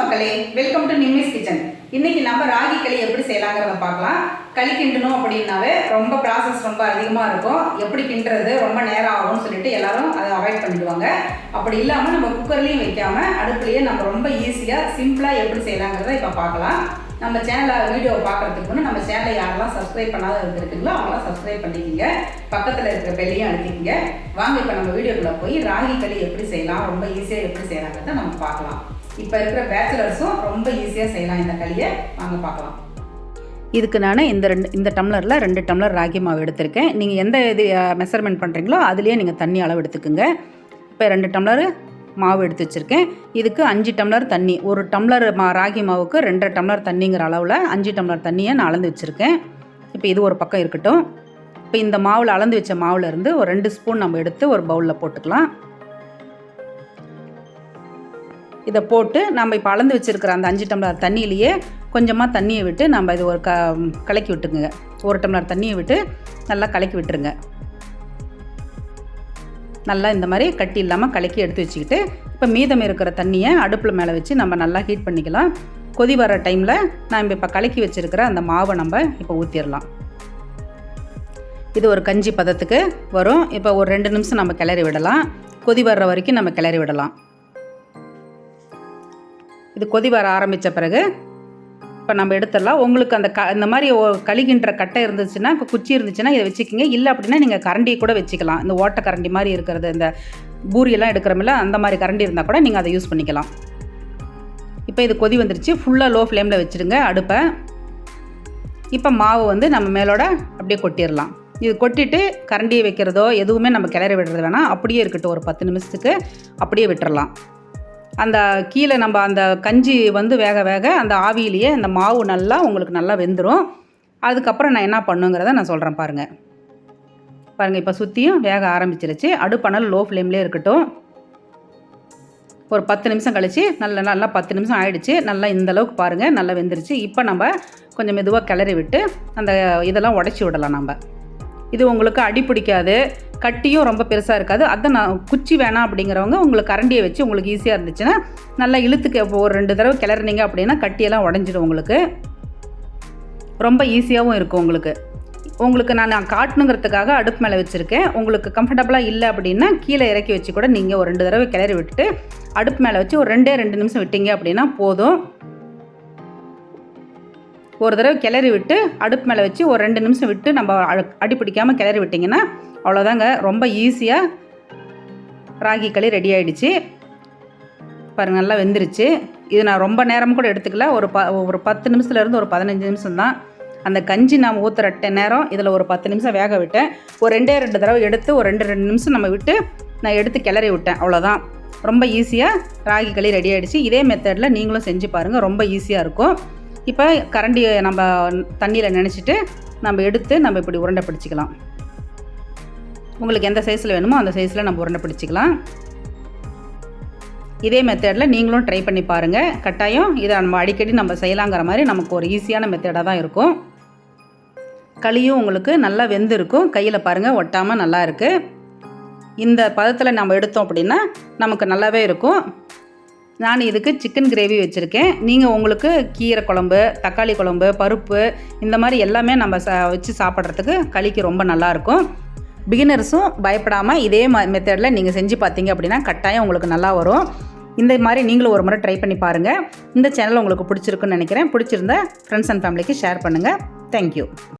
மக்களே, welcome to Nimmi's kitchen. இன்னைக்கு நம்ம ராகி களி எப்படி செய்யலாங்கிறத பார்க்கலாம். களி கிண்டணும் அப்படின்னாவே ரொம்ப ப்ராசஸ் ரொம்ப அதிகமாக இருக்கும். எப்படி கிண்டுறது ரொம்ப நேரம் ஆகும்னு சொல்லிட்டு எல்லாரும் அதை அவாய்ட் பண்ணிடுவாங்க. அப்படி இல்லாமல் நம்ம குக்கர்லேயும் வைக்காமல் அடுப்புலேயே நம்ம ரொம்ப ஈஸியாக சிம்பிளாக எப்படி செய்யலாங்கிறத இப்போ பார்க்கலாம். நம்ம சேனலில் வீடியோவை பார்க்குறதுக்கு முன்னே நம்ம சேனலை யாரெல்லாம் சப்ஸ்கிரைப் பண்ணாத இருக்குங்களோ அவங்களாம் சப்ஸ்கிரைப் பண்ணிக்கிங்க. பக்கத்தில் இருக்கிற பெல்லையும் அழுத்திக்கிங்க. வாங்க இப்போ நம்ம வீடியோக்குள்ளே போய் ராகி களி எப்படி செய்யலாம், ரொம்ப ஈஸியாக எப்படி செய்யலாங்கிறத நம்ம பார்க்கலாம். இப்போ இருக்கிற பேச்சுலர்ஸும் ரொம்ப ஈஸியாக செய்யலாம் இந்த களியை. வாங்க பார்க்கலாம். இதுக்கு நான் இந்த டம்ளரில் 2 டம்ளர் ராகி மாவு எடுத்திருக்கேன். நீங்கள் எந்த இது மெஷர்மெண்ட் பண்ணுறீங்களோ அதுலேயே நீங்கள் தண்ணி அளவு எடுத்துக்குங்க. இப்போ 2 டம்ளர் மாவு எடுத்து வச்சுருக்கேன். இதுக்கு 5 டம்ளர் தண்ணி. 1 டம்ளர் ராகி மாவுக்கு 2.5 டம்ளர் தண்ணிங்கிற அளவில் 5 டம்ளர் தண்ணியை நான் அளந்து வச்சுருக்கேன். இப்போ இது ஒரு பக்கம் இருக்கட்டும். இப்போ இந்த மாவில் அளந்து வச்ச மாவுலேருந்து ஒரு 2 ஸ்பூன் நம்ம எடுத்து ஒரு பவுலில் போட்டுக்கலாம். இதை போட்டு நம்ம இப்போ அளந்து வச்சுருக்கிற அந்த 5 டம்ளர் தண்ணியிலேயே கொஞ்சமாக தண்ணியை விட்டு நம்ம இது ஒரு கலக்கி விட்டுக்குங்க. 1 டம்ளர் தண்ணியை விட்டு நல்லா கலக்கி விட்டுருங்க. நல்லா இந்த மாதிரி கட்டி இல்லாமல் கலக்கி எடுத்து வச்சுக்கிட்டு இப்போ மீதம் இருக்கிற தண்ணியை அடுப்பில் மேலே வச்சு நம்ம நல்லா ஹீட் பண்ணிக்கலாம். கொதி வர டைமில் நம்ம இப்போ கலக்கி வச்சுருக்கிற அந்த மாவை நம்ம இப்போ ஊற்றிடலாம். இது ஒரு கஞ்சி பதத்துக்கு வரும். இப்போ ஒரு 2 நிமிஷம் நம்ம கிளறி விடலாம். கொதி வர்ற வரைக்கும் நம்ம கிளறி விடலாம். இது கொதி வர ஆரம்பித்த பிறகு இப்போ நம்ம எடுத்துடலாம். உங்களுக்கு அந்த இந்த மாதிரி களிகின்ற கட்டை இருந்துச்சுன்னா, இப்போ குச்சி இருந்துச்சுன்னா இதை வச்சுக்கிங்க. இல்லை அப்படின்னா நீங்கள் கரண்டியை கூட வச்சுக்கலாம். இந்த ஓட்டை கரண்டி மாதிரி இருக்கிறது, இந்த பூரியெல்லாம் எடுக்கிறோமில்ல, அந்த மாதிரி கரண்டி இருந்தால் கூட நீங்கள் அதை யூஸ் பண்ணிக்கலாம். இப்போ இது கொதி வந்துருச்சு. ஃபுல்லாக லோ ஃப்ளேமில் வச்சுடுங்க அடுப்பை. இப்போ மாவு நம்ம மேலோட அப்படியே கொட்டிடலாம். இது கொட்டிட்டு கரண்டியை வைக்கிறதோ எதுவுமே நம்ம கிளறி விடுறது வேணாம். அப்படியே இருக்கட்டும். ஒரு 10 நிமிஷத்துக்கு அப்படியே விட்டுறலாம். அந்த கீழே நம்ம அந்த கஞ்சி வேக வேக அந்த ஆவியிலேயே அந்த மாவு நல்லா உங்களுக்கு நல்லா வெந்துடும். அதுக்கப்புறம் நான் என்ன பண்ணுங்கிறத நான் சொல்கிறேன் பாருங்கள். இப்போ சுற்றியும் வேக ஆரம்பிச்சிருச்சு. அடுப்பணல் லோ ஃப்ளேம்லேயே இருக்கட்டும். ஒரு 10 நிமிஷம் கழித்து நல்லா 10 நிமிஷம் ஆகிடுச்சு. நல்லா இந்தளவுக்கு பாருங்கள், நல்லா வெந்துருச்சு. இப்போ நம்ம கொஞ்சம் மெதுவாக கிளறி விட்டு அந்த இதெல்லாம் உடச்சி விடலாம். நம்ம இது உங்களுக்கு அடி பிடிக்காது, கட்டியும் ரொம்ப பெருசாக இருக்காது. அதை நான் குச்சி வேணாம் அப்படிங்கிறவங்க உங்களுக்கு கரண்டியை வச்சு உங்களுக்கு ஈஸியாக இருந்துச்சுன்னா நல்லா இழுத்துக்கு ஒரு 2 தடவை கிளறினீங்க அப்படின்னா கட்டியெல்லாம் உடஞ்சிடும். உங்களுக்கு ரொம்ப ஈஸியாகவும் இருக்கும். உங்களுக்கு நான் காட்டணுங்கிறதுக்காக அடுப்பு மேலே வச்சுருக்கேன். உங்களுக்கு கம்ஃபர்டபுளாக இல்லை அப்படின்னா கீழே இறக்கி வச்சு கூட நீங்கள் ஒரு 2 தடவை கிளறி விட்டுட்டு அடுப்பு மேலே வச்சு ஒரு 2 நிமிஷம் விட்டீங்க அப்படின்னா போதும். ஒரு தடவை கிளறி விட்டு அடுப்பு மேலே வச்சு ஒரு 2 நிமிஷம் விட்டு நம்ம அடி பிடிக்காமல் கிளறி விட்டிங்கன்னா அவ்வளோதாங்க. ரொம்ப ஈஸியாக ராகி களி ரெடி ஆகிடுச்சு. பாருங்கள், நல்லா வெந்துருச்சு. இது நான் ரொம்ப நேரம் கூட எடுத்துக்கல. ஒரு 10 நிமிஷத்துலேருந்து ஒரு 15 நிமிஷம் தான். அந்த கஞ்சி நான் ஊற்றுற நேரம் இதில் ஒரு 10 நிமிஷம் வேக விட்டேன். ஒரு 2 தடவை எடுத்து ஒரு 2 நிமிஷம் நம்ம விட்டு நான் எடுத்து கிளறி விட்டேன். அவ்வளோதான். ரொம்ப ஈஸியாக ராகி களி ரெடி ஆகிடுச்சு. இதே மெத்தடில் நீங்களும் செஞ்சு பாருங்கள். ரொம்ப ஈஸியாக இருக்கும். இப்போ கரண்டியை நம்ம தண்ணியில் நினச்சிட்டு நம்ம எடுத்து நம்ம இப்படி உருண்டை பிடிச்சிக்கலாம். உங்களுக்கு எந்த சைஸில் வேணுமோ அந்த சைஸில் நம்ம உருண்டை பிடிச்சிக்கலாம். இதே மெத்தடில் நீங்களும் ட்ரை பண்ணி பாருங்கள். கட்டாயம் இதை நம்ம அடிக்கடி நம்ம செய்யலாங்கிற மாதிரி நமக்கு ஒரு ஈஸியான மெத்தடாக தான் இருக்கும். களியும் உங்களுக்கு நல்லா வெந்திருக்கும். கையில் பாருங்கள், ஒட்டாமல் நல்லா இருக்குது. இந்த பதத்தில் நம்ம எடுத்தோம் அப்படின்னா நமக்கு நல்லாவே இருக்கும். நான் இதுக்கு சிக்கன் கிரேவி வச்சுருக்கேன். நீங்கள் உங்களுக்கு கீரை குழம்பு, தக்காளி குழம்பு, பருப்பு இந்த மாதிரி எல்லாமே நம்ம வச்சு சாப்பிட்றதுக்கு களிக்கு ரொம்ப நல்லாயிருக்கும். பிகினர்ஸும் பயப்படாமல் இதே மெத்தடில் நீங்கள் செஞ்சு பார்த்தீங்க அப்படின்னா கட்டாயம் உங்களுக்கு நல்லா வரும். இந்த மாதிரி நீங்களும் ஒரு முறை ட்ரை பண்ணி பாருங்கள். இந்த சேனல் உங்களுக்கு பிடிச்சிருக்குன்னு நினைக்கிறேன். பிடிச்சிருந்தா ஃப்ரெண்ட்ஸ் அண்ட் ஃபேமிலிக்கு ஷேர் பண்ணுங்கள். தேங்க்யூ.